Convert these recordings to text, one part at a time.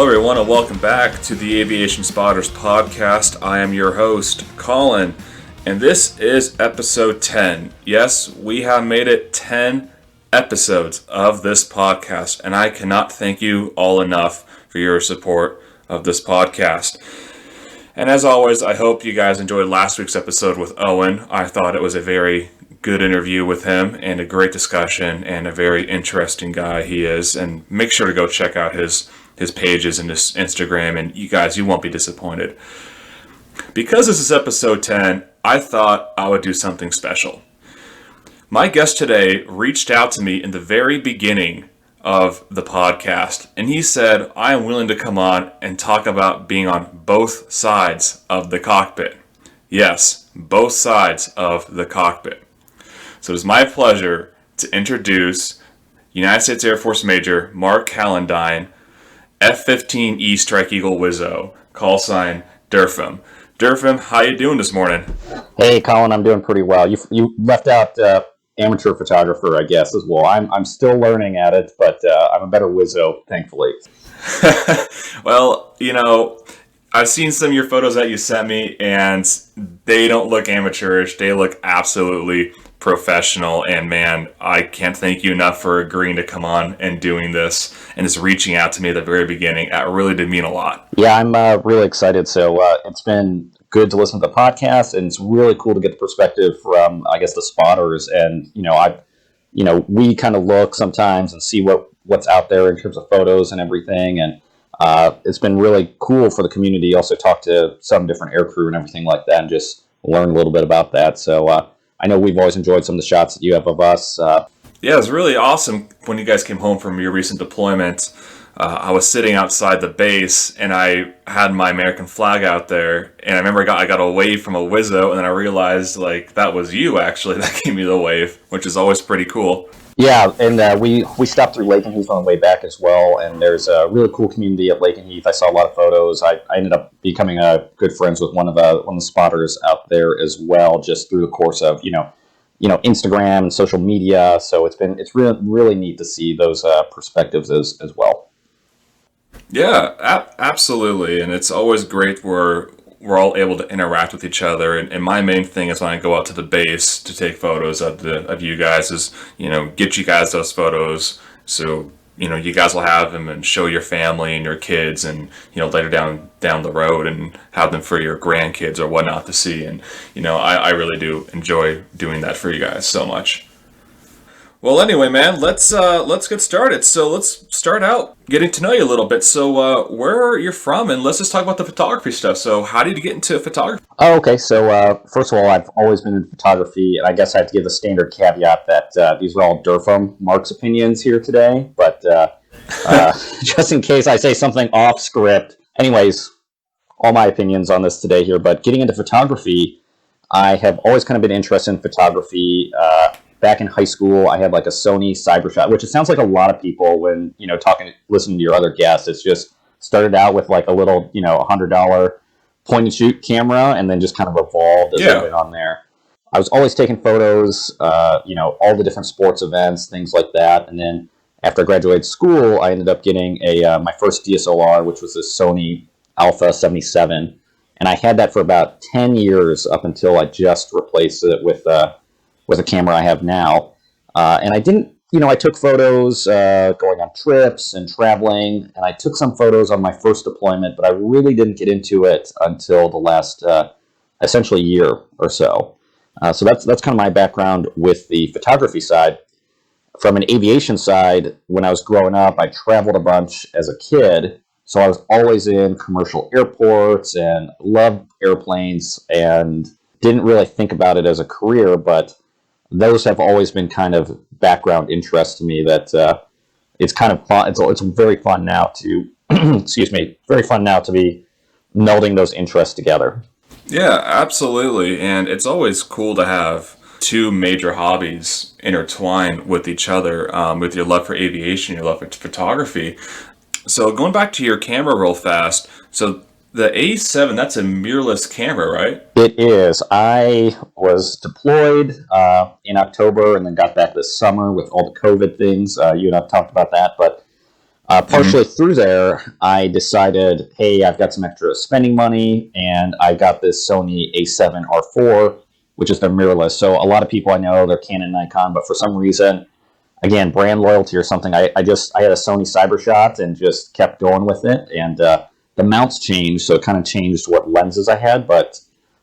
Hello everyone and welcome back to the Aviation Spotters podcast. I am your host, Colin, and this is episode 10. Yes, we have made it 10 episodes of this podcast, and I cannot thank you all enough for your support of this podcast. And as always, I hope you guys enjoyed last week's episode with Owen. I thought it was a very good interview with him and a great discussion, and a very interesting guy he is. And make sure to go check out his pages and his Instagram, and you won't be disappointed. Because this is episode 10, I thought I would do something special. My guest today reached out to me in the very beginning of the podcast, and he said, I am willing to come on and talk about being on both sides of the cockpit. Yes, both sides of the cockpit. So it is my pleasure to introduce United States Air Force Major Mark Calendine, F-15E Strike Eagle Wizzo, call sign Der-fum. Der-fum, how you doing this morning? Hey, Colin, I'm doing pretty well. You left out amateur photographer, I guess, as well. I'm still learning at it, but I'm a better Wizzo, thankfully. Well, I've seen some of your photos that you sent me, and they don't look amateurish. They look absolutely professional, and man, I can't thank you enough for agreeing to come on and doing this and just reaching out to me at the very beginning. That really did mean a lot. Yeah, I'm really excited. So it's been good to listen to the podcast, and it's really cool to get the perspective from, I guess, the spotters. And we kind of look sometimes and see what's out there in terms of photos and everything, and it's been really cool for the community. Also talk to some different air crew and everything like that, and just learn a little bit about that. So I know we've always enjoyed some of the shots that you have of us. Yeah, it was really awesome when you guys came home from your recent deployment. I was sitting outside the base, and I had my American flag out there, and I remember I got a wave from a Wizzo, and then I realized that was you actually that gave me the wave, which is always pretty cool. Yeah, and we stopped through Lakenheath on the way back as well, and there's a really cool community at Lakenheath. I saw a lot of photos. I ended up becoming good friends with one of the spotters out there as well, just through the course of Instagram and social media. So it's really neat to see those perspectives as well. Yeah, absolutely, and it's always great where we're all able to interact with each other. And my main thing is when I go out to the base to take photos of you guys is, get you guys those photos so, you guys will have them and show your family and your kids and, later down the road and have them for your grandkids or whatnot to see. And, I really do enjoy doing that for you guys so much. Well, anyway, man, let's get started. So let's start out getting to know you a little bit. So where you're from, and let's just talk about the photography stuff. So how did you get into photography? Oh, okay. So first of all, I've always been in photography, and I guess I have to give the standard caveat that these are all Der-fum Mark's opinions here today. But just in case I say something off script, anyways, all my opinions on this today here. But getting into photography, I have always kind of been interested in photography. Back in high school, I had a Sony Cybershot, which it sounds like a lot of people when, listening to your other guests, it's just started out with a little, $100 point and shoot camera, and then just kind of evolved as it went on there. I was always taking photos, all the different sports events, things like that. And then after I graduated school, I ended up getting my first DSLR, which was this Sony Alpha 77. And I had that for about 10 years up until I just replaced it with a camera I have now. And I didn't, I took photos going on trips and traveling, and I took some photos on my first deployment, but I really didn't get into it until the last, essentially year or so. So that's kind of my background with the photography side. From an aviation side, when I was growing up, I traveled a bunch as a kid, so I was always in commercial airports and loved airplanes and didn't really think about it as a career, but those have always been kind of background interest to me that it's kind of fun. It's very fun now to, very fun now to be melding those interests together. Yeah, absolutely. And it's always cool to have two major hobbies intertwined with each other, with your love for aviation, your love for photography. So going back to your camera real fast, so the A7, that's a mirrorless camera, right? It is. I was deployed in October and then got back this summer with all the COVID things. You and I have talked about that, but Partially through there, I decided, hey, I've got some extra spending money, and I got this Sony A7R4, which is their mirrorless. So a lot of people I know, they're Canon, Nikon, but for some reason, again, brand loyalty or something, I had a Sony CyberShot and just kept going with it. And the mounts changed, so it kind of changed what lenses I had, but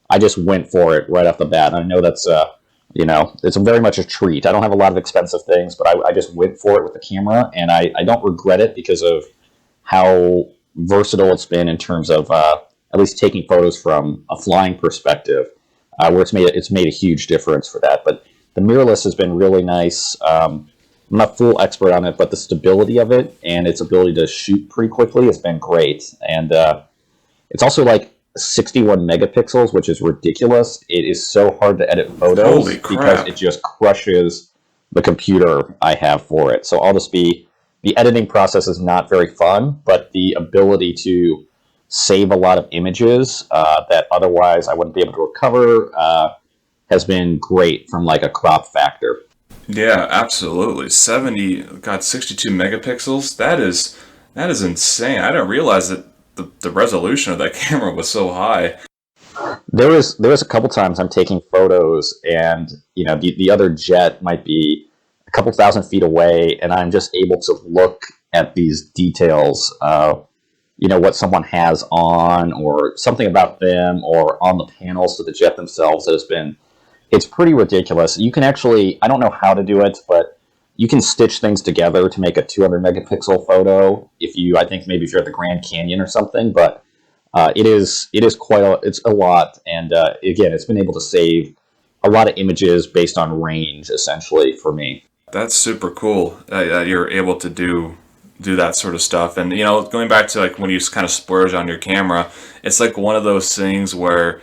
I just went for it right off the bat. And I know that's it's very much a treat. I don't have a lot of expensive things, but I just went for it with the camera, and I don't regret it because of how versatile it's been in terms of at least taking photos from a flying perspective, where it's made a huge difference for that. But the mirrorless has been really nice. I'm not a full expert on it, but the stability of it and its ability to shoot pretty quickly has been great. And it's also like 61 megapixels, which is ridiculous. It is so hard to edit photos because it just crushes the computer I have for it. So the editing process is not very fun, but the ability to save a lot of images that otherwise I wouldn't be able to recover has been great from like a crop factor. Yeah, absolutely. 62 megapixels. That is insane. I didn't realize that the resolution of that camera was so high. There was a couple times I'm taking photos, and the other jet might be a couple thousand feet away, and I'm just able to look at these details, what someone has on, or something about them, or on the panels of the jet themselves. It's pretty ridiculous. You can actually, I don't know how to do it, but you can stitch things together to make a 200 megapixel photo if you're at the Grand Canyon or something, but it is it's a lot. And again, it's been able to save a lot of images based on range, essentially, for me. That's super cool that you're able to do that sort of stuff. And, going back to like when you kind of splurge on your camera, it's like one of those things where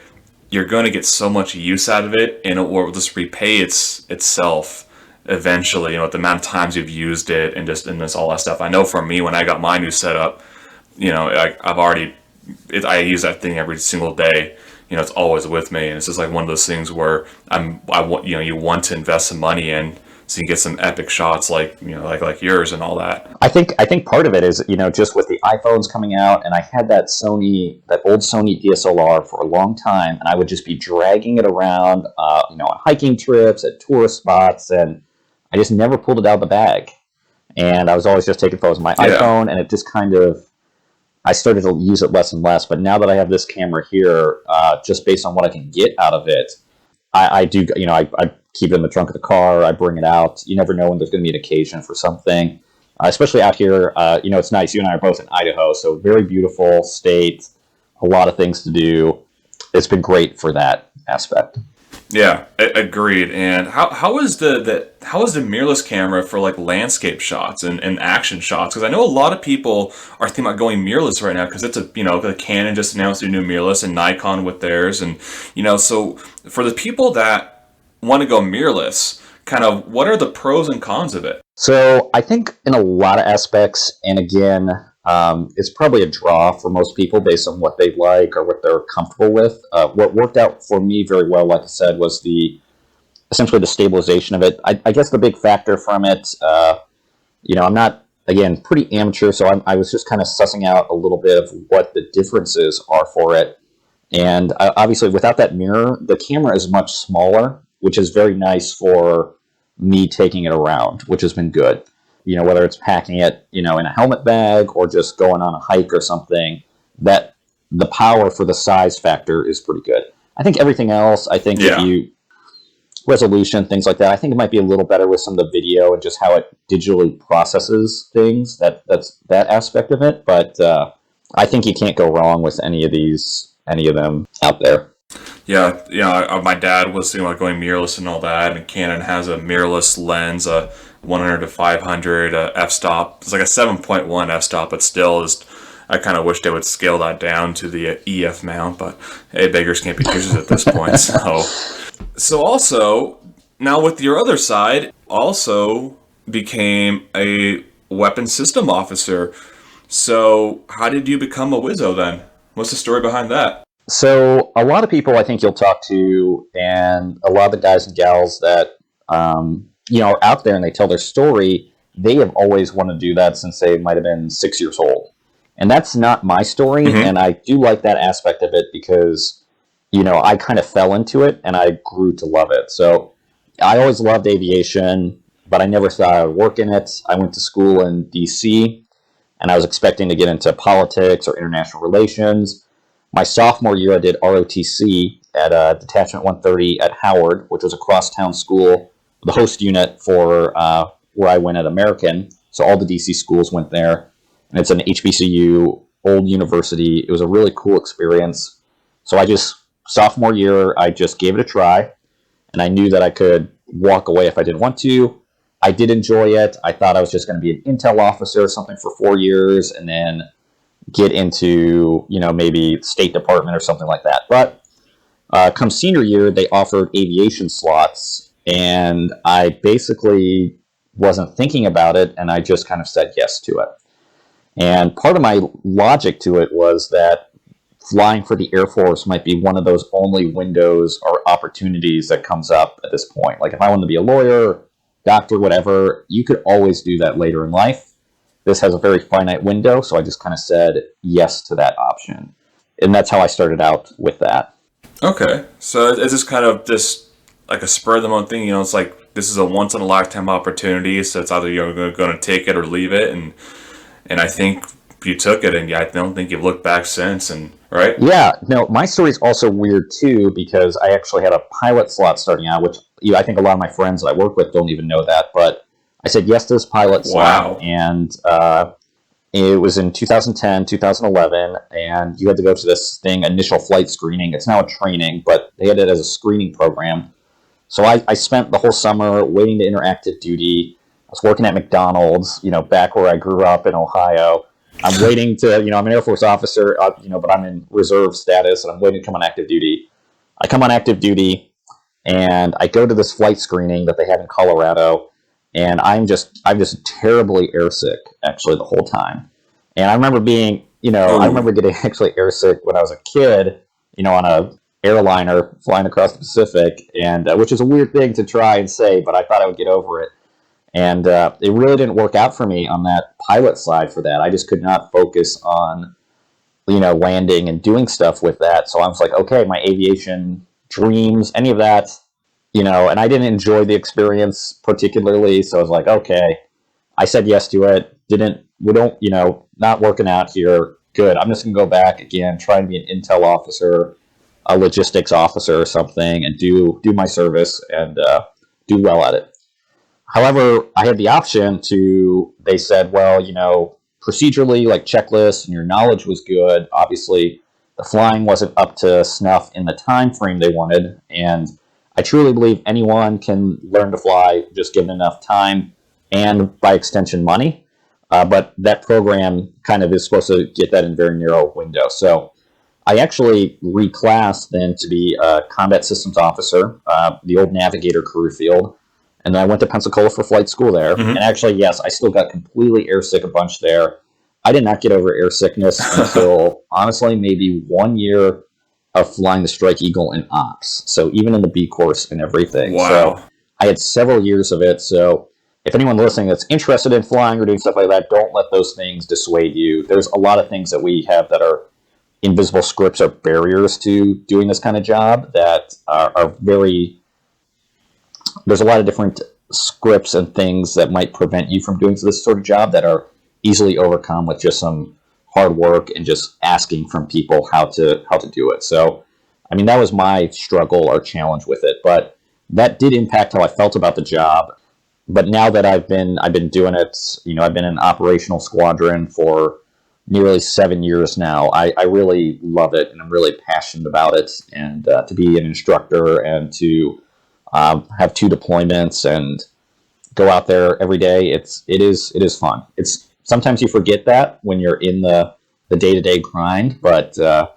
you're going to get so much use out of it, and it will just repay itself eventually, the amount of times you've used it and this all that stuff. I know for me, when I got my new setup, I use that thing every single day. It's always with me, and it's just like one of those things where you want to invest some money in, so you get some epic shots like yours and all that. I think part of it is just with the iPhones coming out, and I had that old Sony DSLR for a long time, and I would just be dragging it around, on hiking trips, at tourist spots, and I just never pulled it out of the bag. And I was always just taking photos of my iPhone, and it just I started to use it less and less. But now that I have this camera here, just based on what I can get out of it, I do, I keep it in the trunk of the car, I bring it out. You never know when there's going to be an occasion for something. Especially out here, it's nice. You and I are both in Idaho, so very beautiful state, a lot of things to do. It's been great for that aspect. Yeah, agreed. And how is the mirrorless camera for like landscape shots and action shots? Because I know a lot of people are thinking about going mirrorless right now because it's the Canon just announced their new mirrorless and Nikon with theirs, and so for the people that want to go mirrorless, kind of what are the pros and cons of it? So I think in a lot of aspects, and again, it's probably a draw for most people based on what they like or what they're comfortable with. What worked out for me very well, like I said, was essentially the stabilization of it. I guess the big factor from it, I'm not, again, pretty amateur, so I was just kind of sussing out a little bit of what the differences are for it. And obviously, without that mirror, the camera is much smaller, which is very nice for me taking it around, which has been good. Whether it's packing it, in a helmet bag or just going on a hike or something, that the power for the size factor is pretty good. I think everything else, resolution, things like that, I think it might be a little better with some of the video and just how it digitally processes things. That's that aspect of it. But I think you can't go wrong with any of them out there. Yeah, my dad was going mirrorless and all that, and Canon has a mirrorless lens, a 100 to 500 f-stop. It's like a 7.1 f-stop, but still I kind of wish they would scale that down to the EF mount, but hey, beggars can't be choosers at this point. So also, now with your other side, also became a weapons system officer. So how did you become a Wizzo then? What's the story behind that? So a lot of people I think you'll talk to, and a lot of the guys and gals that are out there and they tell their story, they have always wanted to do that since they might have been 6 years old. And that's not my story, Mm-hmm. and I do like that aspect of it because, I kind of fell into it and I grew to love it. So I always loved aviation, but I never thought I would work in it. I went to school in DC, and I was expecting to get into politics or international relations. My sophomore year, I did ROTC at Detachment 130 at Howard, which was a crosstown school, the host unit for where I went at American. So all the DC schools went there, and it's an HBCU, old university. It was a really cool experience. So sophomore year, I just gave it a try, and I knew that I could walk away if I didn't want to. I did enjoy it. I thought I was just going to be an intel officer or something for 4 years, and then get into, maybe State Department or something like that. But come senior year, they offered aviation slots, and I basically wasn't thinking about it, and I just kind of said yes to it. And part of my logic to it was that flying for the Air Force might be one of those only windows or opportunities that comes up at this point. Like if I wanted to be a lawyer, doctor, whatever, you could always do that later in life. This has a very finite window, so I just kind of said yes to that option. And that's how I started out with that. Okay. So it's just kind of just like a spur of the moment thing, it's like this is a once in a lifetime opportunity, so it's either you're going to take it or leave it, and I think you took it, and I don't think you've looked back since, and right? Yeah, no, my story's also weird too because I actually had a pilot slot starting out, which I think a lot of my friends that I work with don't even know that, but I said yes to this pilot slot, and it was in 2010, 2011, and you had to go to this thing, initial flight screening. It's now a training, but they had it as a screening program. So I spent the whole summer waiting to enter active duty. I was working at McDonald's, back where I grew up in Ohio. I'm waiting to, I'm an Air Force officer, but I'm in reserve status, and I'm waiting to come on active duty. I come on active duty, and I go to this flight screening that they have in Colorado, and I'm just terribly airsick, actually, the whole time. And I remember being, I remember getting actually airsick when I was a kid, on a airliner flying across the Pacific, and which is a weird thing to try and say, but I thought I would get over it. And it really didn't work out for me on that pilot side for that. I just could not focus on, landing and doing stuff with that. So I was like, okay, my aviation dreams, any of that, and I didn't enjoy the experience particularly. So I was like, okay, I said yes to it. Not working out here. Good. I'm just going to go back again, try and be an intel officer, a logistics officer or something, and do my service and do well at it. However, I had the option they said, well, procedurally, like checklists and your knowledge was good. Obviously, the flying wasn't up to snuff in the time frame they wanted. And I truly believe anyone can learn to fly, just given enough time and, by extension, money. But that program kind of is supposed to get that in a very narrow window. So I actually reclassed then to be a combat systems officer, the old navigator career field. And then I went to Pensacola for flight school there. Mm-hmm. And actually, yes, I still got completely airsick a bunch there. I did not get over air sickness until, honestly, maybe 1 year of flying the Strike Eagle in ops. So even in the B course and everything. Wow. So I had several years of it. So if anyone listening that's interested in flying or doing stuff like that, don't let those things dissuade you. There's a lot of things that we have that are invisible scripts or barriers to doing this kind of job that are very... There's a lot of different scripts and things that might prevent you from doing this sort of job that are easily overcome with just some hard work and just asking from people how to do it. So, I mean, that was my struggle or challenge with it, but that did impact how I felt about the job. But now that I've been doing it, I've been in operational squadron for nearly 7 years now. I really love it, and I'm really passionate about it. And to be an instructor and to have 2 deployments and go out there every day, it is fun. It's sometimes you forget that when you're in the day-to-day grind, but some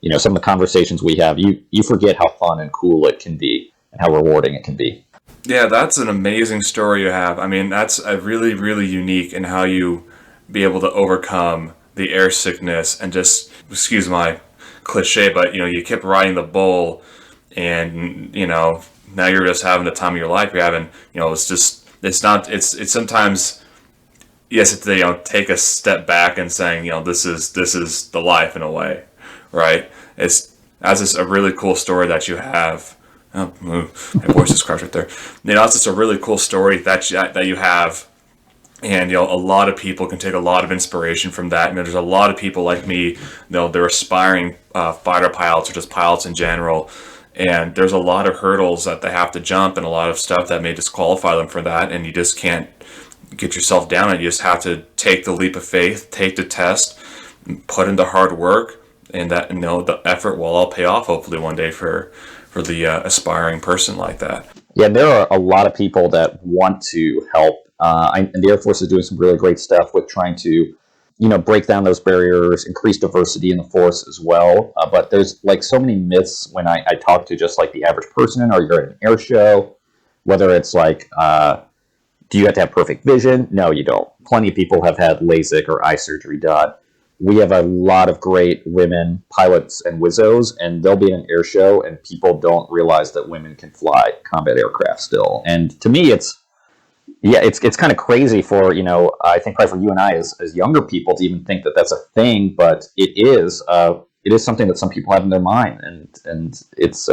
of the conversations we have, you forget how fun and cool it can be and how rewarding it can be. Yeah, that's an amazing story you have. I mean, that's a really, really unique in how you be able to overcome the air sickness and just, excuse my cliche, but you kept riding the bull, and now you're just having the time of your life. You're having, it's sometimes yes, to take a step back and saying, this is the life in a way, right? It's as is a really cool story that you have. Oh, my voice just crashed right there. It's just a really cool story that you have, and a lot of people can take a lot of inspiration from that. There's a lot of people like me, they're aspiring fighter pilots or just pilots in general, and there's a lot of hurdles that they have to jump and a lot of stuff that may disqualify them for that, and you just can't get yourself down. You just have to take the leap of faith, take the test, put in the hard work, and that the effort will all pay off hopefully one day for the aspiring person like that. Yeah, there are a lot of people that want to help, and the Air Force is doing some really great stuff with trying to, break down those barriers, increase diversity in the force as well. But there's like so many myths when I talk to just like the average person, or you're at an air show, whether it's like, do you have to have perfect vision? No, you don't. Plenty of people have had LASIK or eye surgery done. We have a lot of great women pilots and WIZZOs, and they'll be in an air show, and people don't realize that women can fly combat aircraft still. And to me, it's kind of crazy for, I think probably for you and I as younger people to even think that that's a thing, but it is something that some people have in their mind, and it's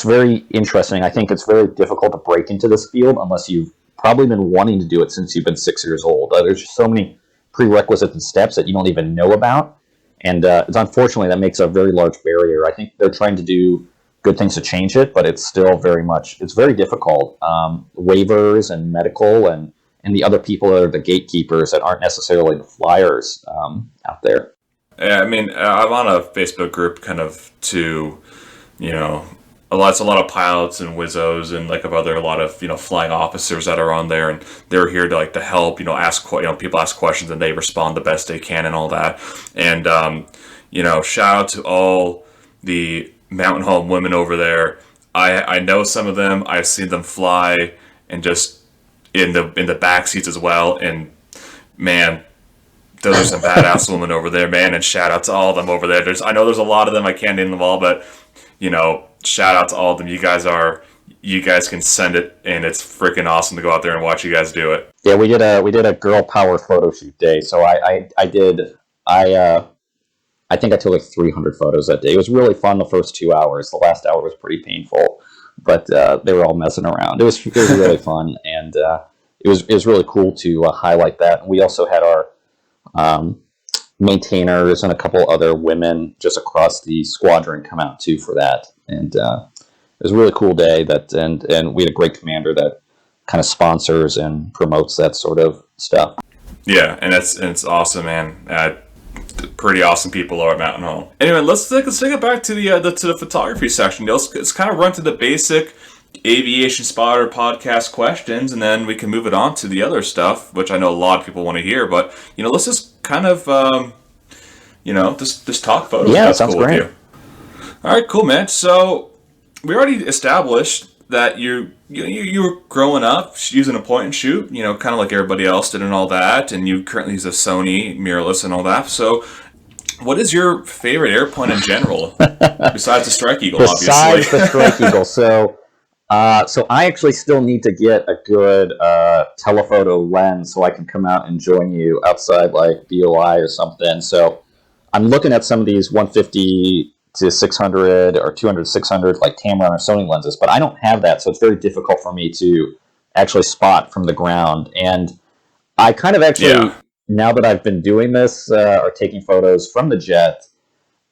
very interesting. I think it's very difficult to break into this field unless you've probably been wanting to do it since you've been 6 years old. There's just so many prerequisites and steps that you don't even know about, and unfortunately that makes a very large barrier. I think they're trying to do good things to change it, but it's still it's very difficult. Waivers and medical and the other people that are the gatekeepers that aren't necessarily the flyers out there. Yeah, I'm on a Facebook group kind of to, a lot of pilots and WIZZOs and a lot of flying officers that are on there, and they're here to help, ask people ask questions and they respond the best they can and all that. And shout out to all the mountain home women over there. I know some of them. I've seen them fly and just in the back seats as well. And man, those are some badass women over there, man. And shout out to all of them over there. I know there's a lot of them. I can't name them all, but shout out to all of them. You guys can send it, and it's freaking awesome to go out there and watch you guys do it. Yeah, we did a girl power photo shoot day. So I think I took like 300 photos that day. It was really fun the first 2 hours. The last hour was pretty painful, but they were all messing around. It was really fun, and it was really cool to highlight that. We also had our maintainers and a couple other women just across the squadron come out too for that, and it was a really cool day. And we had a great commander that kind of sponsors and promotes that sort of stuff. Yeah, and it's awesome, man. Pretty awesome people are at Mountain Home. Anyway, let's take it back to the photography section. Let's kind of run through the basic Aviation Spotter podcast questions, and then we can move it on to the other stuff, which I know a lot of people want to hear. But let's just kind of just talk photos. Yeah, that sounds cool great. With you. All right, cool, man. So we already established that you were growing up using a point and shoot, kind of like everybody else did and all that, and you currently use a Sony mirrorless and all that. So what is your favorite airplane in general, besides the Strike Eagle, obviously? Besides the Strike Eagle. So I actually still need to get a good telephoto lens so I can come out and join you outside like BOI or something. So I'm looking at some of these 150 to 600 or 200 to 600 like Tamron or Sony lenses, but I don't have that, so it's very difficult for me to actually spot from the ground. And I kind of actually, now that I've been doing this or taking photos from the jet,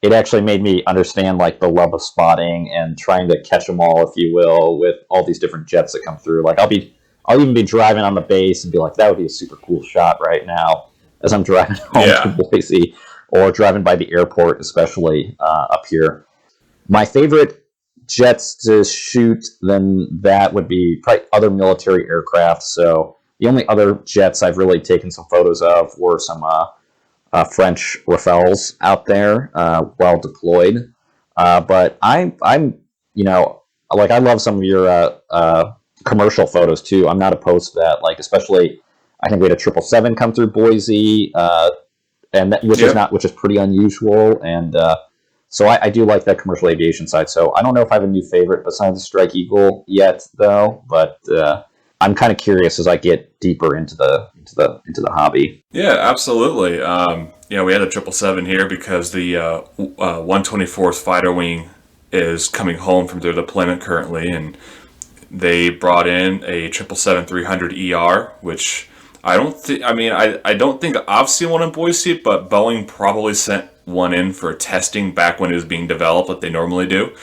it actually made me understand like the love of spotting and trying to catch them all, if you will, with all these different jets that come through. Like I'll even be driving on the base and be like, that would be a super cool shot right now as I'm driving home to Boise, or driving by the airport, especially up here. My favorite jets to shoot than that would be probably other military aircraft. So the only other jets I've really taken some photos of were some French Rafales out there, well deployed. But I'm like I love some of your commercial photos too. I'm not opposed to that. Like especially, I think we had a 777 come through Boise. And that, which is pretty unusual, and so I do like that commercial aviation side. So I don't know if I have a new favorite besides the Strike Eagle yet, though. But I'm kind of curious as I get deeper into the hobby. Yeah, absolutely. We had a 777 here because the 124th Fighter Wing is coming home from their deployment currently, and they brought in a 777-300ER, which I don't think. I mean, I don't think I've seen one in Boise, but Boeing probably sent one in for testing back when it was being developed, like they normally do.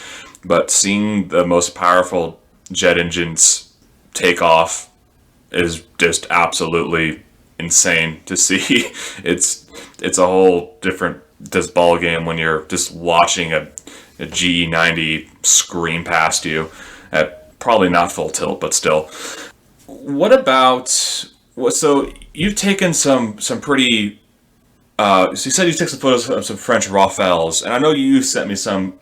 But seeing the most powerful jet engines take off is just absolutely insane to see. It's a whole different ball game when you're just watching a GE90 scream past you at probably not full tilt, but still. What about so you've taken some pretty. So you said you took some photos of some French Rafales, and I know you sent me some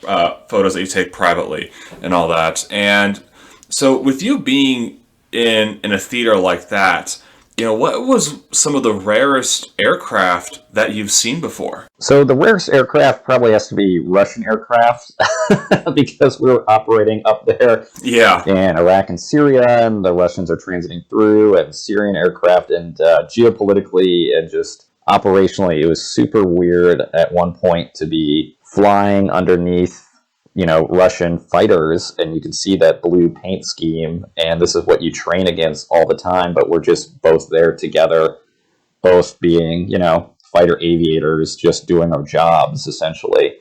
photos that you take privately and all that. And so with you being in a theater like that, what was some of the rarest aircraft that you've seen before? So the rarest aircraft probably has to be Russian aircraft because we were operating up there in Iraq and Syria, and the Russians are transiting through, and Syrian aircraft, and geopolitically and just operationally, it was super weird at one point to be flying underneath Russian fighters, and you can see that blue paint scheme, and this is what you train against all the time, but we're just both there together, both being, fighter aviators, just doing our jobs, essentially.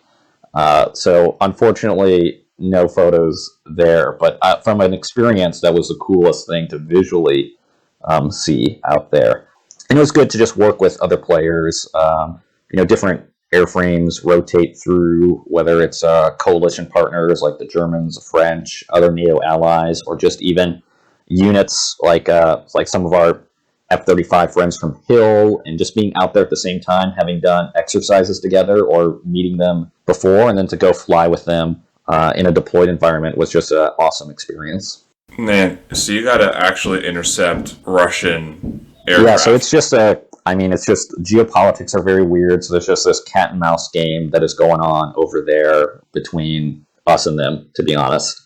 So, unfortunately, no photos there, but from an experience, that was the coolest thing to visually see out there. And it was good to just work with other players, different airframes rotate through, whether it's coalition partners like the Germans, the French, other NATO allies, or just even units like some of our F-35 friends from Hill, and just being out there at the same time, having done exercises together or meeting them before, and then to go fly with them in a deployed environment was just an awesome experience. Man, so you got to actually intercept Russian aircraft. Yeah, so it's just geopolitics are very weird, so there's just this cat and mouse game that is going on over there between us and them, to be honest.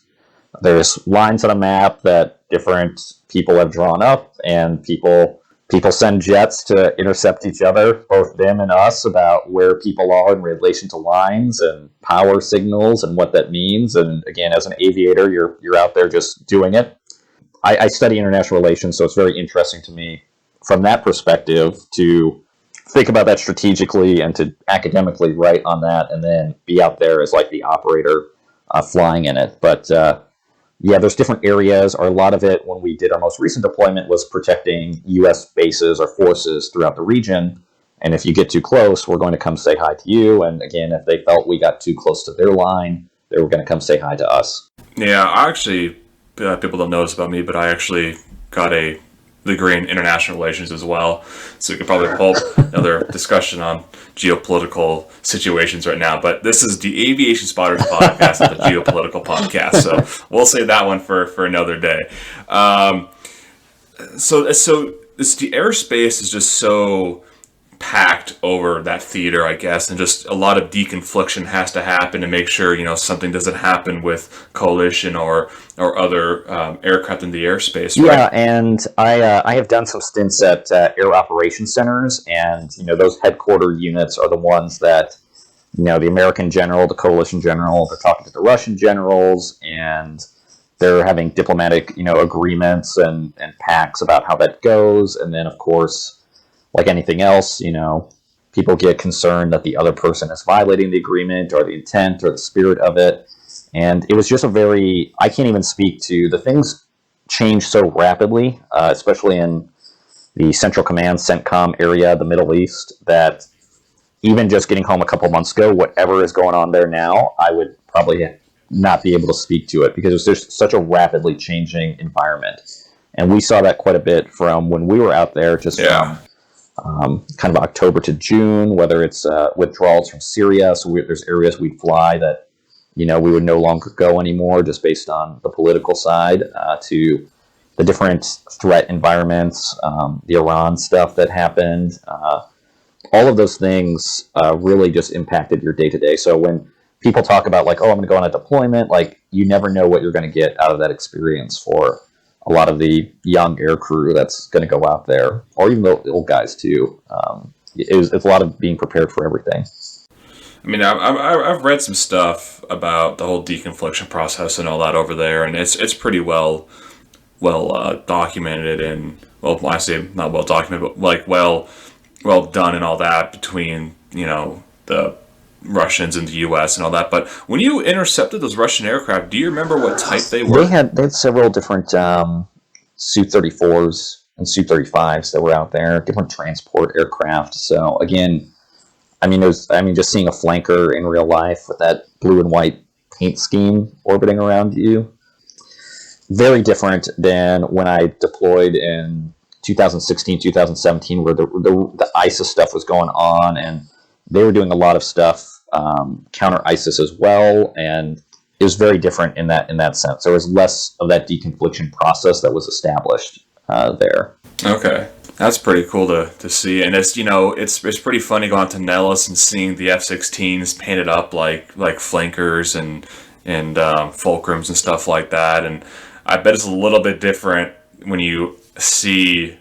There's lines on a map that different people have drawn up, and people send jets to intercept each other, both them and us, about where people are in relation to lines and power signals and what that means. And again, as an aviator, you're out there just doing it. I study international relations, so it's very interesting to me from that perspective to think about that strategically and to academically write on that, and then be out there as like the operator flying in it. But there's different areas, or a lot of it when we did our most recent deployment was protecting U.S. bases or forces throughout the region. And if you get too close, we're going to come say hi to you. And again, if they felt we got too close to their line, they were going to come say hi to us. Yeah, I actually, people don't know this about me, but I actually got a degree in international relations as well, so we could probably hold another discussion on geopolitical situations right now, but this is the Aviation Spotters podcast, not the geopolitical podcast, so we'll save that one for another day. So the airspace is just so packed over that theater, I guess, and just a lot of deconfliction has to happen to make sure something doesn't happen with coalition or other aircraft in the airspace. Right? Yeah, and I have done some stints at air operations centers, and those headquarter units are the ones that the American general, the coalition general, they're talking to the Russian generals, and they're having diplomatic agreements and pacts about how that goes, and then of course, like anything else, people get concerned that the other person is violating the agreement or the intent or the spirit of it. And it was just I can't even speak to, the things change so rapidly, especially in the Central Command, CENTCOM area, the Middle East, that even just getting home a couple months ago, whatever is going on there now, I would probably not be able to speak to it because it's just such a rapidly changing environment. And we saw that quite a bit from when we were out there, from kind of October to June, whether it's withdrawals from Syria. So there's areas we'd fly that, we would no longer go anymore just based on the political side, to the different threat environments, the Iran stuff that happened. All of those things really just impacted your day-to-day. So when people talk about I'm going to go on a deployment, you never know what you're going to get out of that experience for a lot of the young air crew that's going to go out there, or even the old guys too. It's a lot of being prepared for everything. I mean, I've read some stuff about the whole deconfliction process and all that over there, and it's pretty well documented, and well, I say not well documented, but like well done and all that between the Russians and the U.S. and all that. But when you intercepted those Russian aircraft, do you remember what type they were? They had several different Su-34s and Su-35s that were out there, different transport aircraft. So again, just seeing a flanker in real life with that blue and white paint scheme orbiting around you, very different than when I deployed in 2016, 2017, where the ISIS stuff was going on, and they were doing a lot of stuff counter ISIS as well, and it was very different in that sense. There was less of that deconfliction process that was established there. Okay. That's pretty cool to see, and it's pretty funny going to Nellis and seeing the F-16s painted up like flankers and fulcrums and stuff like that, and I bet it's a little bit different when you see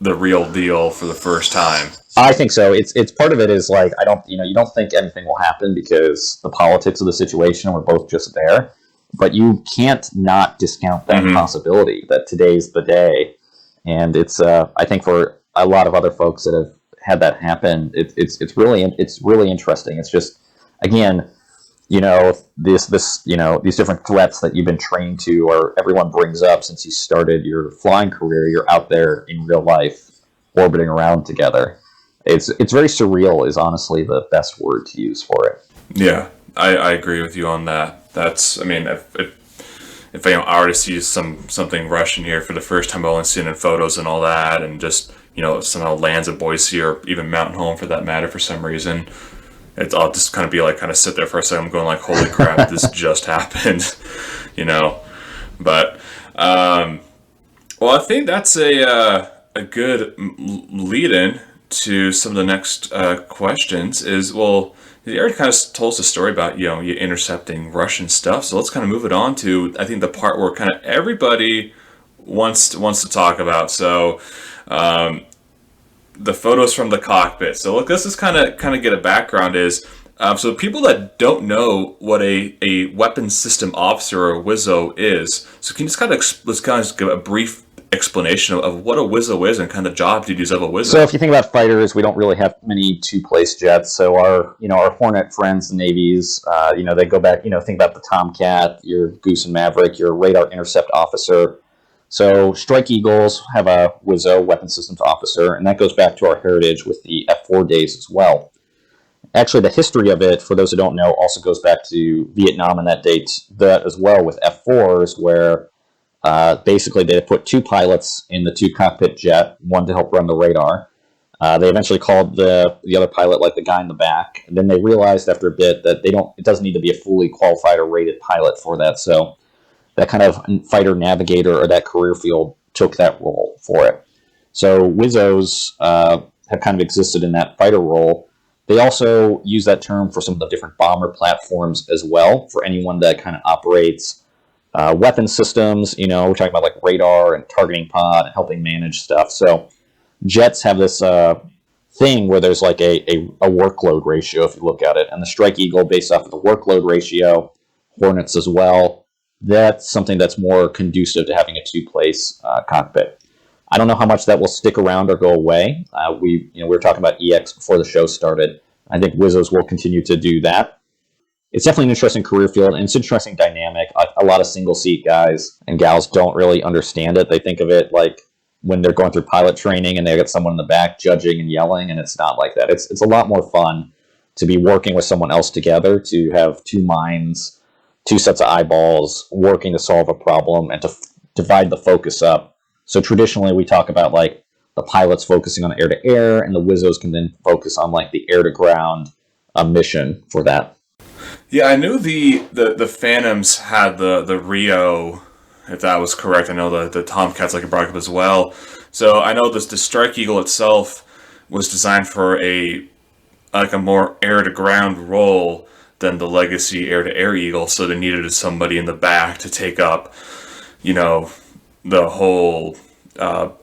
the real deal for the first time. I think so. It's part of it is like you don't think anything will happen because the politics of the situation were both just there, but you can't not discount that possibility that today's the day. And it's I think for a lot of other folks that have had that happen, it's really interesting. It's just, again, these different threats that you've been trained to, or everyone brings up since you started your flying career. You're out there in real life, orbiting around together. It's very surreal is honestly the best word to use for it. Yeah, I agree with you on that. That's, I mean, if I already see something Russian here for the first time, I've only seen it in photos and all that, and just somehow lands at Boise or even Mountain Home for that matter for some reason, I'll just kind of sit there for a second, I'm going like, holy crap, this just happened, But well, I think that's a good lead-in to some of the next questions. You already kind of told us a story about, you intercepting Russian stuff. So let's kind of move it on to, I think, the part where kind of everybody wants to talk about. So the photos from the cockpit. So look, let's just kind of get a background is, so people that don't know what a weapons system officer or WISO is, so can you just let's give a brief explanation of what a WISO is and kind of job duties of a WISO. So if you think about fighters, we don't really have many two-place jets. So our Hornet friends, the Navies, they go back, think about the Tomcat, your Goose and Maverick, your radar intercept officer. So Strike Eagles have a WISO, weapons systems officer, and that goes back to our heritage with the F4 days as well. Actually, the history of it, for those who don't know, also goes back to Vietnam and that date as well with F4s, where basically they put two pilots in the two cockpit jet, one to help run the radar. They eventually called the other pilot like the guy in the back, and then they realized after a bit that it doesn't need to be a fully qualified or rated pilot for that. So that kind of fighter navigator or that career field took that role for it. So WISOs have kind of existed in that fighter role. They also use that term for some of the different bomber platforms as well, for anyone that kind of operates weapon systems. We're talking about like radar and targeting pod and helping manage stuff. So jets have this thing where there's like a workload ratio, if you look at it. And the Strike Eagle, based off of the workload ratio, Hornets as well, that's something that's more conducive to having a two-place cockpit. I don't know how much that will stick around or go away. We were talking about EX before the show started. I think WISOs will continue to do that. It's definitely an interesting career field, and it's an interesting dynamic. A lot of single-seat guys and gals don't really understand it. They think of it like when they're going through pilot training and they got someone in the back judging and yelling, and it's not like that. It's a lot more fun to be working with someone else together, to have two minds, two sets of eyeballs, working to solve a problem and to divide the focus up. So traditionally we talk about like the pilots focusing on air-to-air, and the WISOs can then focus on like the air-to-ground mission for that. Yeah, I knew the Phantoms had the Rio, if that was correct. I know the Tomcats like it brought up as well. So I know the Strike Eagle itself was designed for a more air-to-ground role than the legacy air-to-air Eagle, so they needed somebody in the back to take up, the whole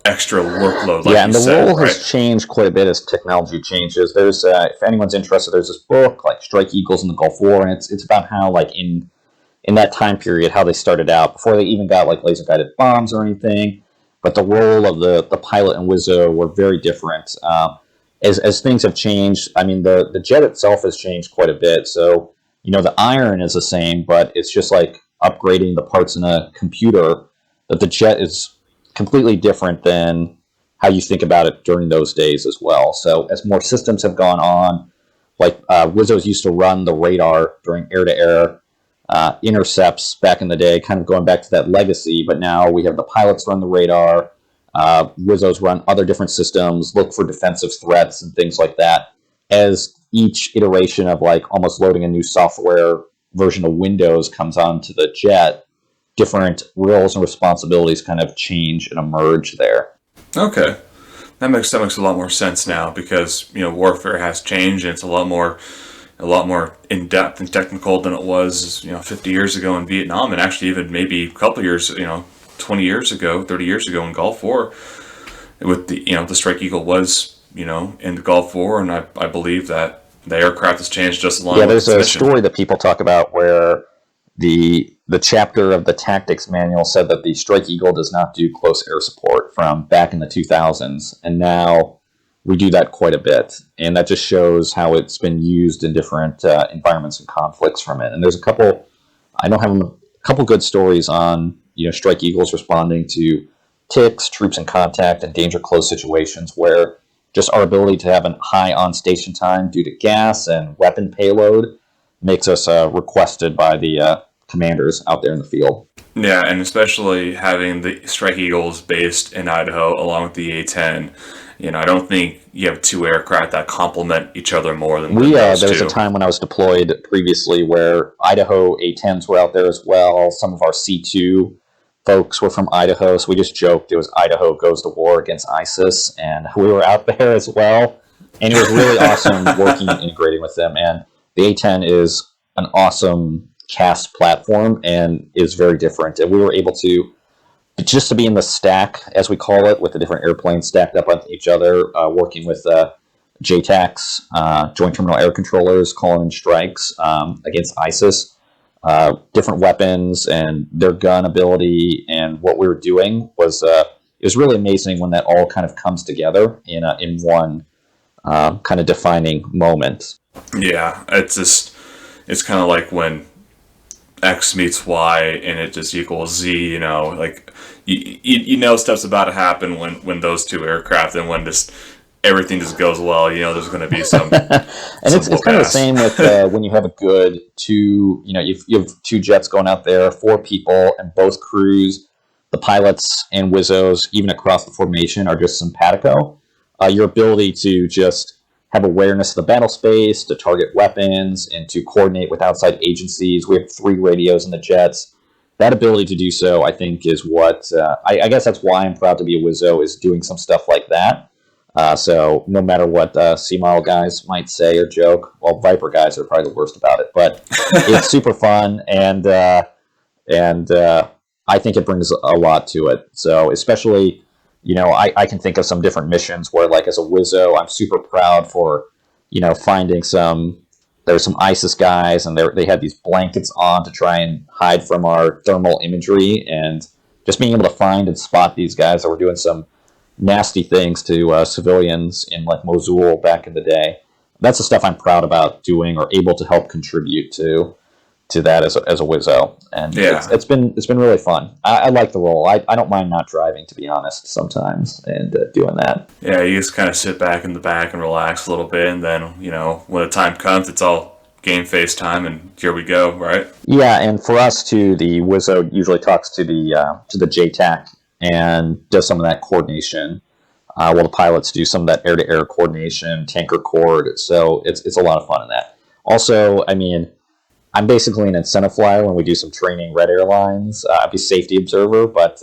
extra workload, like Yeah, you and the said, role right? has changed quite a bit as technology changes. There's, if anyone's interested, there's this book like Strike Eagles in the Gulf War, and it's about how like in that time period how they started out before they even got like laser guided bombs or anything. But the role of the pilot and Wizzo were very different. As things have changed, I mean the jet itself has changed quite a bit. So the iron is the same, but it's just like upgrading the parts in a computer. That the jet is completely different than how you think about it during those days as well. So as more systems have gone on, like Wizzos used to run the radar during air-to-air intercepts back in the day, kind of going back to that legacy, but now we have the pilots run the radar, Wizzos run other different systems, look for defensive threats and things like that. As each iteration of like almost loading a new software version of Windows comes onto the jet, different roles and responsibilities kind of change and emerge there. Okay. That makes a lot more sense now because warfare has changed and it's a lot more in depth and technical than it was 50 years ago in Vietnam, and actually even maybe a couple years 20 years ago, 30 years ago in Gulf War. With the Strike Eagle was in the Gulf War, and I believe that the aircraft has changed just along with there's its a mission. story that people talk about where the chapter of the tactics manual said that the Strike Eagle does not do close air support from back in the 2000s, and now we do that quite a bit, and that just shows how it's been used in different environments and conflicts from it. And there's I know have a couple good stories on Strike Eagles responding to ticks, troops in contact, and danger close situations where just our ability to have a high on station time due to gas and weapon payload makes us requested by the commanders out there in the field. Yeah, and especially having the Strike Eagles based in Idaho along with the A-10. I don't think you have two aircraft that complement each other more than those there was two. a time when I was deployed previously where Idaho A-10s were out there as well. Some of our C2 folks were from Idaho, so we just joked it was Idaho goes to war against ISIS, and we were out there as well. And it was really awesome working and integrating with them. And the A-10 is an awesome cast platform and is very different. And we were able to just to be in the stack, as we call it, with the different airplanes stacked up on each other, working with JTACs, Joint Terminal Air Controllers, calling in strikes against ISIS, different weapons and their gun ability, and what we were doing was it was really amazing when that all kind of comes together in one kind of defining moment. Yeah, it's kind of like when X meets Y and it just equals Z, like stuff's about to happen when those two aircraft, and when just everything just goes well, there's going to be some and it's kind of the same with when you have a good two, you have two jets going out there, 4 people, and both crews, the pilots and Wizzos, even across the formation, are just simpatico. Your ability to just have awareness of the battle space, to target weapons, and to coordinate with outside agencies. We have 3 radios in the jets. That ability to do so, I think, is what I guess that's why I'm proud to be a Wizzo, is doing some stuff like that. So no matter what C-model guys might say or joke, well, Viper guys are probably the worst about it, but it's super fun, and I think it brings a lot to it. So especially, I can think of some different missions where, like, as a Wizzo, I'm super proud for, finding there's some ISIS guys, and they had these blankets on to try and hide from our thermal imagery, and just being able to find and spot these guys that were doing some nasty things to civilians in like Mosul back in the day. That's the stuff I'm proud about doing or able to help contribute to that as a Wizzo. And yeah, it's been really fun. I like the role. I don't mind not driving, to be honest, sometimes, and doing that. Yeah, you just kind of sit back in the back and relax a little bit, and then when the time comes, it's all game face time, and here we go, right? Yeah, and for us too, the Wizzo usually talks to the JTAC and does some of that coordination, while the pilots do some of that air-to-air coordination, tanker coord. So it's a lot of fun in that. Also, I mean, I'm basically an incentive flyer when we do some training Red Airlines. I'd be safety observer, but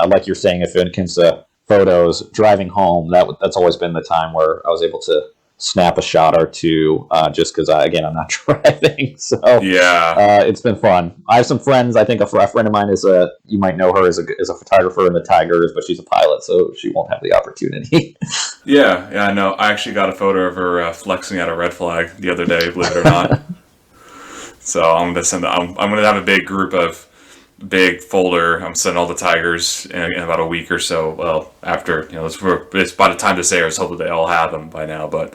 like you're saying, if it comes to photos, driving home, that's always been the time where I was able to snap a shot or two, just because, again, I'm not driving. So it's been fun. I have some friends. I think a friend of mine you might know her as a photographer in the Tigers, but she's a pilot, so she won't have the opportunity. Yeah, I know. I actually got a photo of her flexing at a red flag the other day, believe it or not. So I'm gonna send. I'm gonna have a big folder. I'm sending all the Tigers in about a week or so. Well, after it's by the time to say, I was hoping they all have them by now. But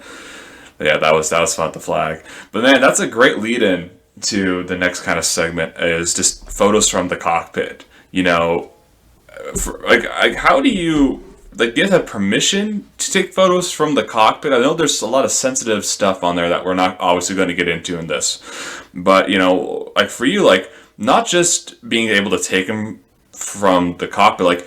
yeah, that was fun at the flag. But man, that's a great lead-in to the next kind of segment, is just photos from the cockpit. How do you do you have to have permission to take photos from the cockpit? I know there's a lot of sensitive stuff on there that we're not obviously going to get into in this, but for you, not just being able to take them from the cockpit,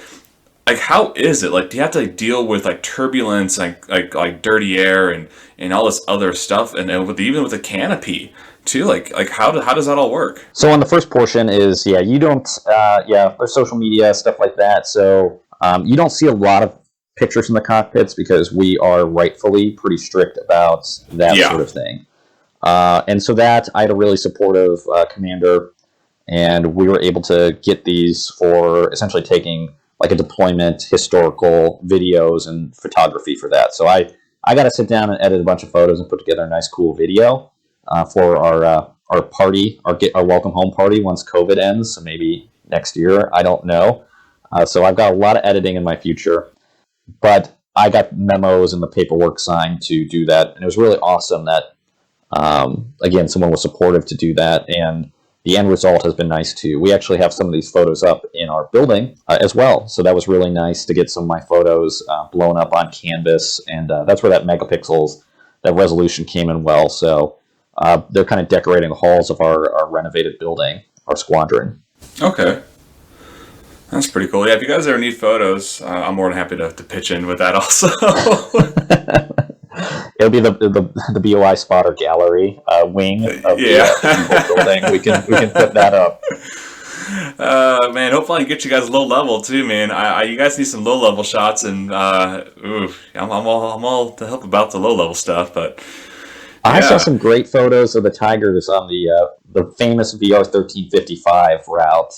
how is it? Do you have to deal with turbulence, like dirty air and all this other stuff, and even with the canopy too? How does that all work? So on the first portion is you don't there's social media stuff like that. So you don't see a lot of pictures from the cockpits because we are rightfully pretty strict about that sort of thing. And so that I had a really supportive commander, and we were able to get these for essentially taking a deployment, historical videos, and photography for that. So I got to sit down and edit a bunch of photos and put together a nice, cool video for our party, our welcome home party once COVID ends. So maybe next year, I don't know. So I've got a lot of editing in my future, but I got memos and the paperwork signed to do that, and it was really awesome that again someone was supportive to do that, and the end result has been nice too. We actually have some of these photos up in our building as well, so that was really nice to get some of my photos blown up on canvas, and that's where that resolution came in well. So they're kind of decorating the halls of our renovated building, our squadron. Okay. That's pretty cool. Yeah, if you guys ever need photos, I'm more than happy to pitch in with that also. It'll be the BOI spotter gallery wing of the building. We can put that up. Man, hopefully I can get you guys low level too, man. You guys need some low level shots, and I'm all to help about the low level stuff, but. I saw some great photos of the Tigers on the famous VR 1355 route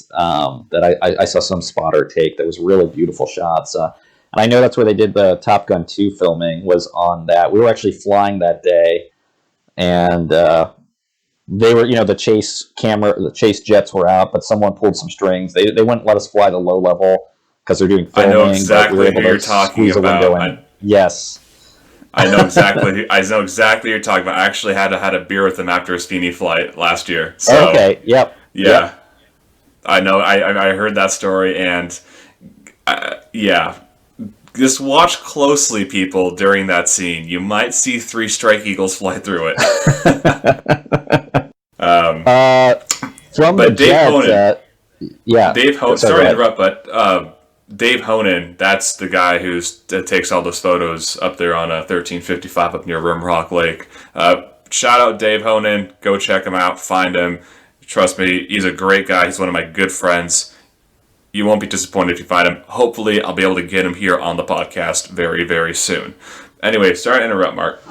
that I saw some spotter take. That was really beautiful shots. And I know that's where they did the Top Gun 2 filming, was on that. We were actually flying that day, and they were, the chase jets were out, but someone pulled some strings. They wouldn't let us fly the low level because they're doing filming. I know exactly who you're talking about. Yes. I know exactly what you're talking about. I actually had a beer with him after his Feeney flight last year. So, okay. Yep. Yeah. Yep. I know. I heard that story, and just watch closely, people, during that scene. You might see 3 Strike Eagles fly through it. From but the Dave jet, Honan. Dave Honan. Sorry to interrupt, but. Dave Honan, that's the guy that takes all those photos up there on a 1355 up near Rimrock Lake. Shout out Dave Honan. Go check him out. Find him. Trust me, he's a great guy. He's one of my good friends. You won't be disappointed if you find him. Hopefully, I'll be able to get him here on the podcast very, very soon. Anyway, sorry to interrupt, Mark.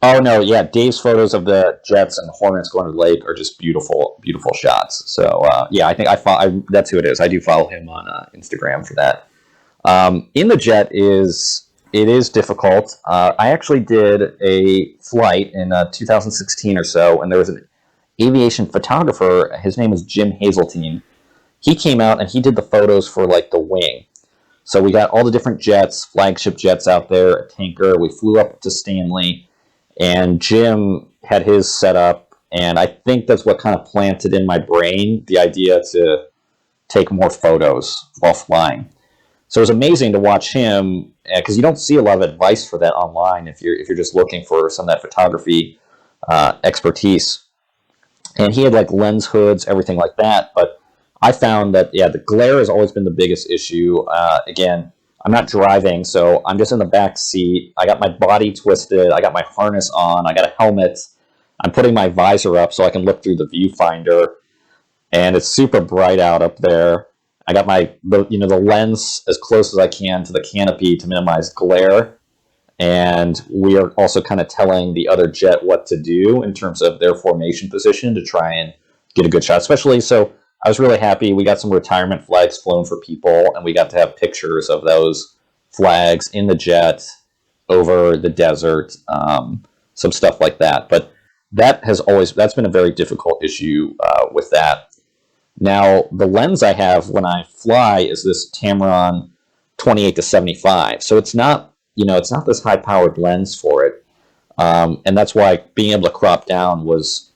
Oh, no, yeah. Dave's photos of the jets and Hornets going to the lake are just beautiful, beautiful shots. So, I think that's who it is. I do follow him on Instagram for that. In the jet it is difficult. I actually did a flight in 2016 or so, and there was an aviation photographer. His name is Jim Hazeltine. He came out and he did the photos for the wing. So we got all the different jets, flagship jets out there, a tanker. We flew up to Stanley, and Jim had his set up, and I think that's what kind of planted in my brain the idea to take more photos while flying. So it was amazing to watch him, because you don't see a lot of advice for that online if you're just looking for some of that photography expertise. And he had lens hoods, everything like that, but I found that, the glare has always been the biggest issue. Again, I'm not driving, so I'm just in the back seat. I got my body twisted. I got my harness on. I got a helmet. I'm putting my visor up so I can look through the viewfinder, and it's super bright out up there. I got the lens as close as I can to the canopy to minimize glare, And we are also kind of telling the other jet what to do in terms of their formation position to try and get a good shot. Especially, so I was really happy. We got some retirement flags flown for people, and we got to have pictures of those flags in the jet over the desert, some stuff like that. But that's been a very difficult issue with that. Now, the lens I have when I fly is this Tamron 28-75. So it's not this high-powered lens for it. And that's why being able to crop down was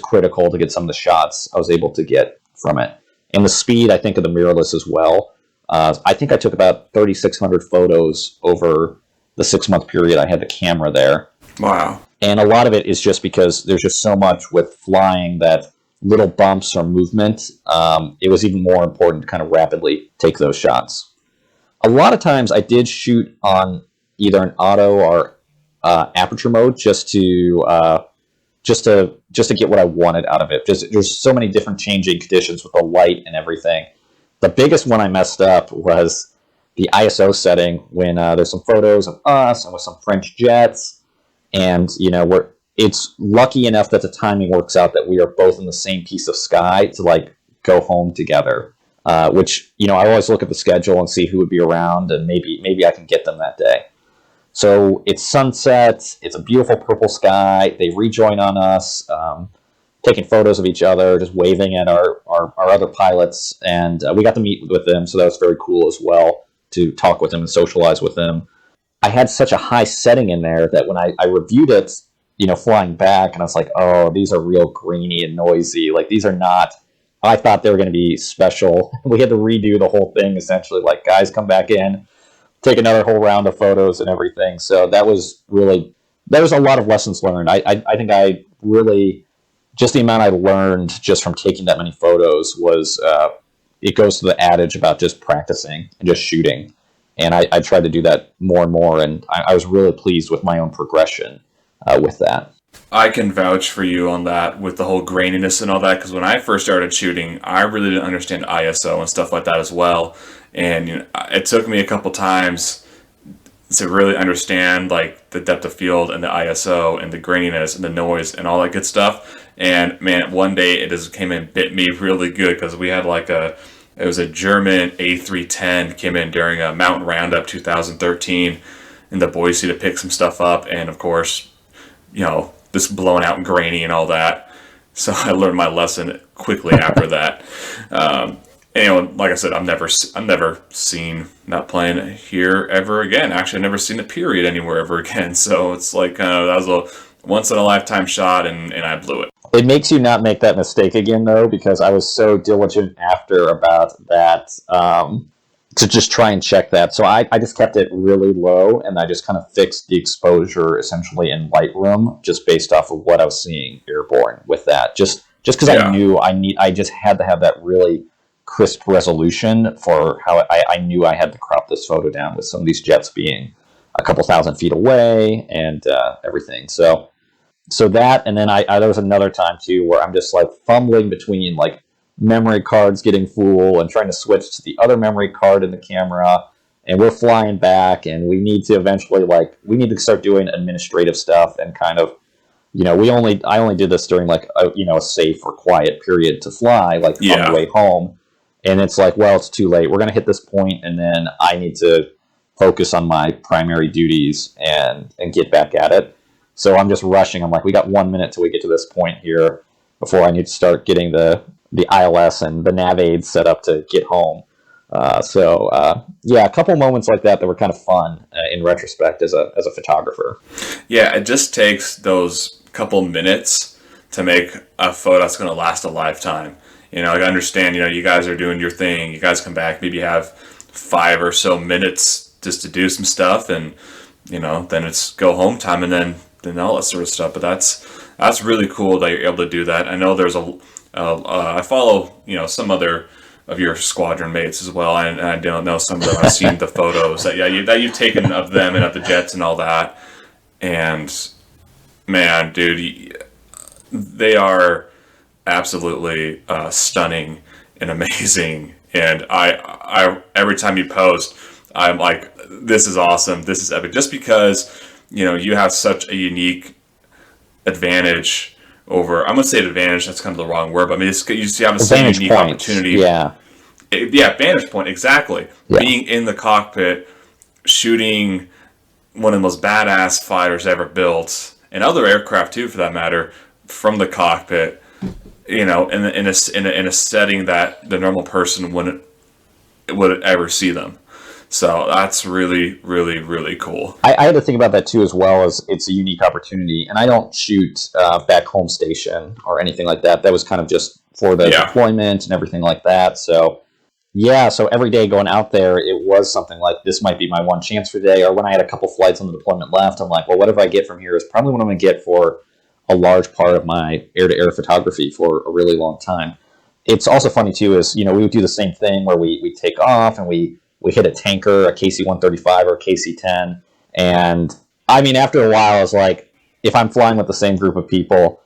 critical to get some of the shots I was able to get from it. And the speed, I think, of the mirrorless as well. I think I took about 3,600 photos over the 6-month period I had the camera there. Wow. And a lot of it is just because there's just so much with flying that little bumps or movement, it was even more important to kind of rapidly take those shots. A lot of times I did shoot on either an auto or aperture mode just to get what I wanted out of it. There's so many different changing conditions with the light and everything. The biggest one I messed up was the ISO setting when there's some photos of us and with some French jets, and it's lucky enough that the timing works out that we are both in the same piece of sky to like go home together. Which I always look at the schedule and see who would be around, and maybe I can get them that day. So it's sunset. It's a beautiful purple sky. They rejoin on us, taking photos of each other, just waving at our other pilots, and we got to meet with them. So that was very cool as well to talk with them and socialize with them. I had such a high setting in there that when I reviewed it, flying back, and I was like, oh, these are real grainy and noisy. Like, these are not. I thought they were going to be special. We had to redo the whole thing, essentially. Like, guys, come back in, take another whole round of photos and everything. So there was a lot of lessons learned. I think I really, just the amount I learned just from taking that many photos was, it goes to the adage about just practicing and just shooting. And I tried to do that more and more, and I was really pleased with my own progression with that. I can vouch for you on that with the whole graininess and all that, because when I first started shooting, I really didn't understand ISO and stuff like that as well. And it took me a couple times to really understand like the depth of field and the ISO and the graininess and the noise and all that good stuff. And man, one day it just came and bit me really good, because we had it was a German A310 came in during a Mountain Roundup 2013 in the Boise to pick some stuff up, and of course, this blown out and grainy and all that. So I learned my lesson quickly after that. Like I said, I've never seen not playing here ever again. Actually, I've never seen a period anywhere ever again. So it's like that was a once in a lifetime shot, and I blew it. It makes you not make that mistake again, though, because I was so diligent after about that to just try and check that. So I just kept it really low, and I just kind of fixed the exposure essentially in Lightroom, just based off of what I was seeing airborne with that. Just because I knew I just had to have that really crisp resolution for how I knew I had to crop this photo down with some of these jets being a couple thousand feet away and everything. So that, and then there was another time too where I'm just like fumbling between like memory cards getting full and trying to switch to the other memory card in the camera, and we're flying back, and we need to eventually we start doing administrative stuff, and kind of I only did this during like a safe or quiet period to fly, like on the way home, and it's like, well, it's too late. We're gonna hit this point, and then I need to focus on my primary duties and get back at it. So I'm just rushing. I'm like, we got 1 minute till we get to this point here before I need to start getting the ILS and the nav aids set up to get home. A couple moments like that were kind of fun in retrospect as a photographer. Yeah, it just takes those couple minutes to make a photo that's going to last a lifetime. I understand, you guys are doing your thing. You guys come back, maybe have 5 or so minutes just to do some stuff, and then it's go home time, and then all that sort of stuff. But that's really cool that you're able to do that. I know there's I follow some other of your squadron mates as well, and I don't know some of them. I've seen the photos that you've taken of them and of the jets and all that. And man, dude, they are absolutely stunning and amazing. And I every time you post, I'm like, This is awesome. This is epic. Just because, you have such a unique advantage over, I'm going to say advantage, that's kind of the wrong word, but I mean, you have a unique opportunity. Yeah. Yeah, vantage point, exactly. Yeah. Being in the cockpit, shooting one of the most badass fighters ever built, and other aircraft too, for that matter, from the cockpit, in a setting that the normal person would ever see them. So that's really, really, really cool. I had to think about that too, as well, as it's a unique opportunity. And I don't shoot back home station or anything like that. That was kind of just for the deployment and everything like that. So so every day going out there, it was something like, this might be my one chance for the day. Or when I had a couple flights on the deployment left, I'm like, well, whatever I get from here is probably what I'm going to get for a large part of my air-to-air photography for a really long time. It's also funny too, is, we would do the same thing where we take off and we hit a tanker, a KC-135 or a KC-10. And I mean, after a while, I was like, if I'm flying with the same group of people,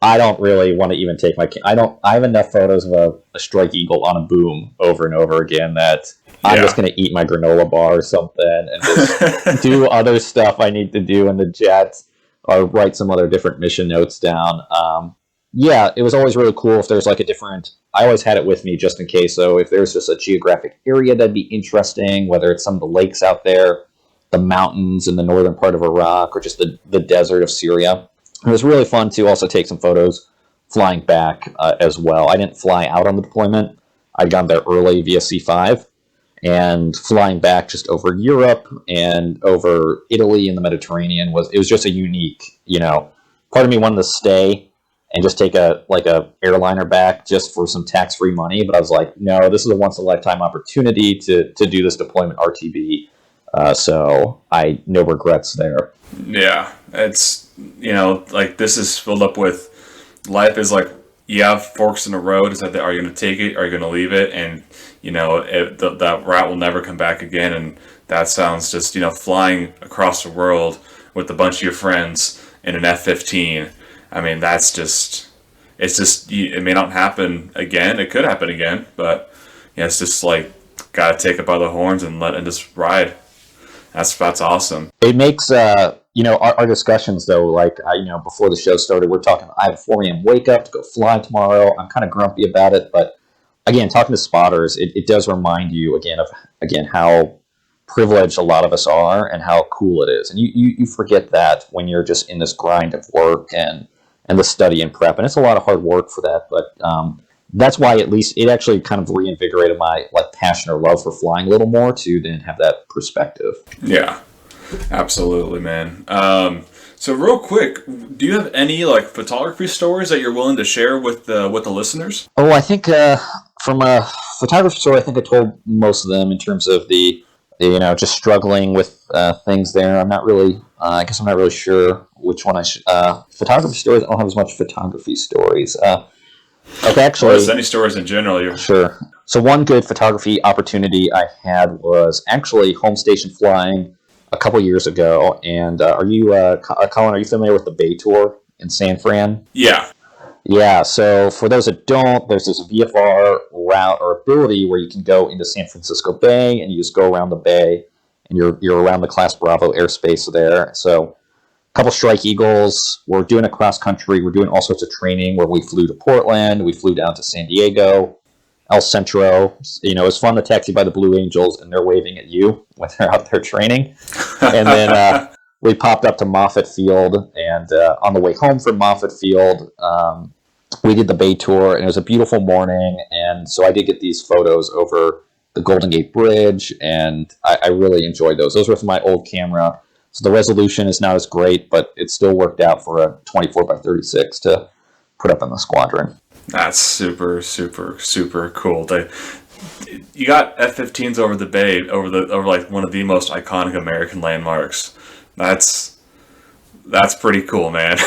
I don't really want to even take I have enough photos of a Strike Eagle on a boom over and over again that I'm just going to eat my granola bar or something and just do other stuff I need to do in the jet, or write some other different mission notes down. It was always really cool if there's like a different, I always had it with me just in case. So if there's just a geographic area that'd be interesting, whether it's some of the lakes out there, the mountains in the northern part of Iraq, or just the desert of Syria. It was really fun to also take some photos flying back as well. I didn't fly out on the deployment. I'd gone there early via C5, and flying back just over Europe and over Italy and the Mediterranean was just a unique, part of me wanted to stay and just take a airliner back just for some tax-free money. But I was like, no, this is a once-in-a-lifetime opportunity to do this deployment RTB. So I no regrets there. Yeah, it's, this is filled up with, life is like, you have forks in the road. Is that, are you going to take it? Are you going to leave it? And, that route will never come back again. And that sounds just, flying across the world with a bunch of your friends in an F-15. I mean, it may not happen again. It could happen again, but it's just like, got to take it by the horns and just ride. That's awesome. It makes, our discussions though, like, before the show started, we're talking, I have a 4 a.m. wake up to go fly tomorrow. I'm kind of grumpy about it, but again, talking to spotters, it does remind you again, how privileged a lot of us are and how cool it is. And you forget that when you're just in this grind of work and the study and prep. And it's a lot of hard work for that, but that's why at least it actually kind of reinvigorated my passion or love for flying a little more to then have that perspective. Yeah, absolutely, man. So real quick, do you have any photography stories that you're willing to share with the listeners? Oh, I think from a photography story, I think I told most of them in terms of the just struggling with things there. I'm not really, I guess I'm not really sure which one I should. Photography stories, I don't have as much photography stories. Okay, actually. Or any stories in general. Sure. So one good photography opportunity I had was actually home station flying a couple years ago. And Colin, are you familiar with the Bay Tour in San Fran? Yeah. Yeah, so for those that don't, there's this VFR route or ability where you can go into San Francisco Bay and you just go around the bay and you're around the Class Bravo airspace there. So a couple Strike Eagles, we're doing a cross country, we're doing all sorts of training where we flew to Portland, we flew down to San Diego, El Centro. It was fun to taxi by the Blue Angels and they're waving at you when they're out there training. And then we popped up to Moffett Field, and on the way home from Moffett Field, we did the Bay Tour, and it was a beautiful morning, and so I did get these photos over the Golden Gate Bridge, and I really enjoyed those. Those were from my old camera, so the resolution is not as great, but it still worked out for a 24x36 to put up in the squadron. That's super, super, super cool. You got F-15s over the Bay, over one of the most iconic American landmarks. That's pretty cool, man.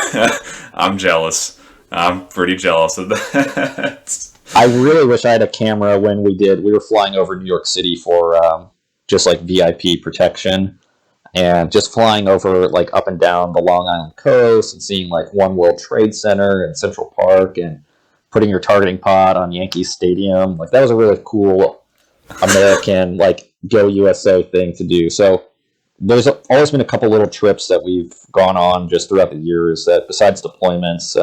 I'm jealous. I'm pretty jealous of that. I really wish I had a camera when we were flying over New York City for just VIP protection, and just flying over up and down the Long Island coast and seeing One World Trade Center and Central Park and putting your targeting pod on Yankee Stadium. That was a really cool American go USA thing to do. So there's always been a couple little trips that we've gone on just throughout the years that besides deployments,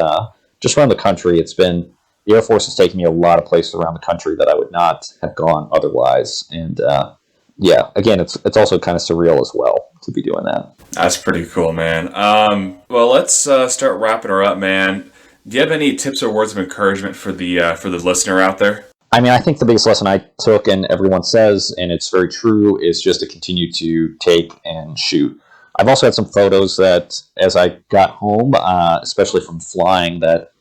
just around the country, the Air Force has taken me a lot of places around the country that I would not have gone otherwise. And again, it's also kind of surreal as well to be doing that. That's pretty cool, man. Well, let's start wrapping her up, man. Do you have any tips or words of encouragement for the listener out there? I mean, I think the biggest lesson I took, and everyone says, and it's very true, is just to continue to take and shoot. I've also had some photos that, as I got home, especially from flying, that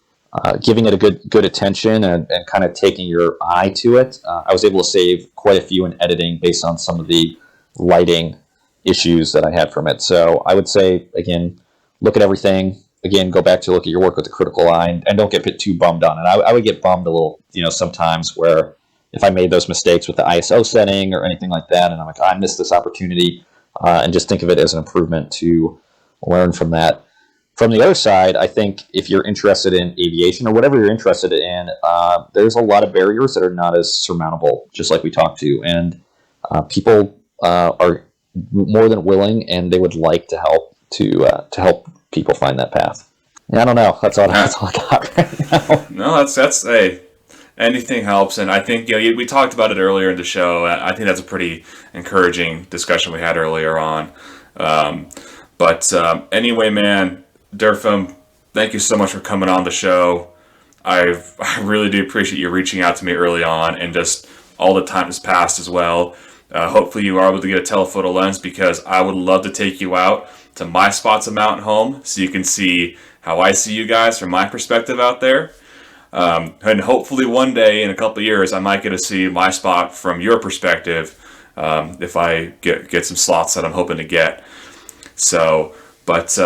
giving it a good attention and kind of taking your eye to it, I was able to save quite a few in editing based on some of the lighting issues that I had from it. So I would say, again, look at everything. Again, go back to look at your work with the critical eye and don't get too bummed on it. I would get bummed a little, sometimes where if I made those mistakes with the ISO setting or anything like that, and I'm like, I missed this opportunity, and just think of it as an improvement to learn from that. From the other side, I think if you're interested in aviation or whatever you're interested in, there's a lot of barriers that are not as surmountable, just like we talked to, and people are more than willing, and they would like to help people find that path. Yeah, I don't know. That's all I got right now. No, that's anything helps, and I think we talked about it earlier in the show. I think that's a pretty encouraging discussion we had earlier on. But anyway, man, Der-fum, thank you so much for coming on the show. I really do appreciate you reaching out to me early on, and just all the time has passed as well. Hopefully you are able to get a telephoto lens, because I would love to take you out to my spots of Mountain Home so you can see how I see you guys from my perspective out there. And hopefully one day in a couple of years, I might get to see my spot from your perspective if I get some slots that I'm hoping to get. So, but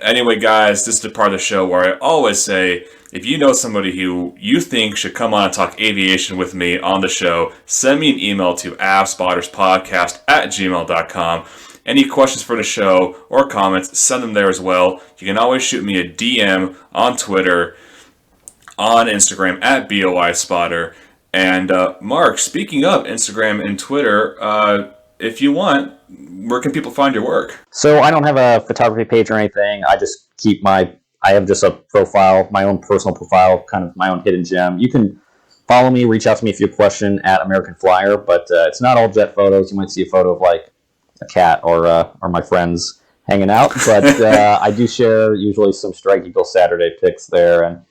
anyway, guys, this is the part of the show where I always say, if you know somebody who you think should come on and talk aviation with me on the show, send me an email to avspotterspodcast@gmail.com. Any questions for the show or comments, send them there as well. You can always shoot me a DM on Twitter, on Instagram @BOISpotter. And Mark, speaking of Instagram and Twitter, if you want, where can people find your work? So I don't have a photography page or anything. I just keep I have just a profile, my own personal profile, kind of my own hidden gem. You can follow me, reach out to me if you have a question at American Flyer, but it's not all jet photos. You might see a photo of like a cat or my friends hanging out, but I do share usually some Strike Eagle Saturday pics there, and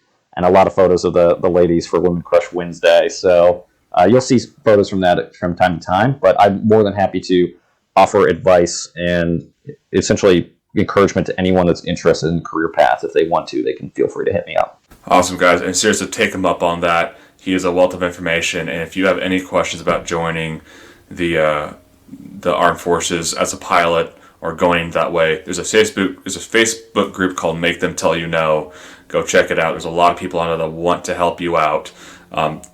a lot of photos of the ladies for Women Crush Wednesday. So you'll see photos from that from time to time, but I'm more than happy to offer advice and essentially encouragement to anyone that's interested in the career path. If they want to, they can feel free to hit me up. Awesome, guys, and seriously, take him up on that. He is a wealth of information, and if you have any questions about joining the armed forces as a pilot or going that way, there's a Facebook group called Make Them Tell You No. Go check it out. There's a lot of people on there that want to help you out.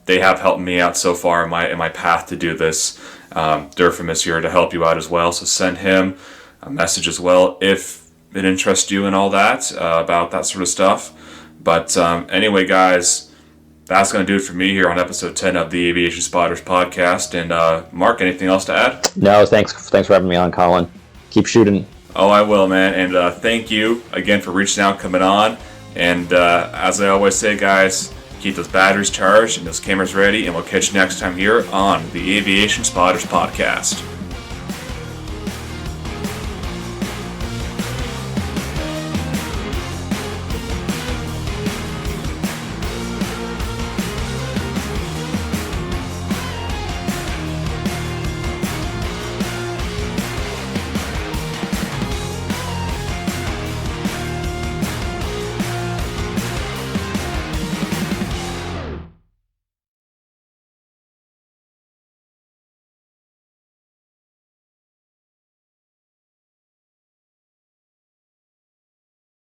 They have helped me out so far in my path to do this. Der-fum is here to help you out as well, so send him a message as well if it interests you and all that, about that sort of stuff. But anyway, guys, that's going to do it for me here on episode 10 of the Aviation Spotters podcast. And Mark, anything else to add? No, thanks for having me on, Colin. Keep shooting. Oh, I will, man. And thank you again for reaching out, coming on. And as I always say, guys, keep those batteries charged and those cameras ready, and we'll catch you next time here on the Aviation Spotters podcast.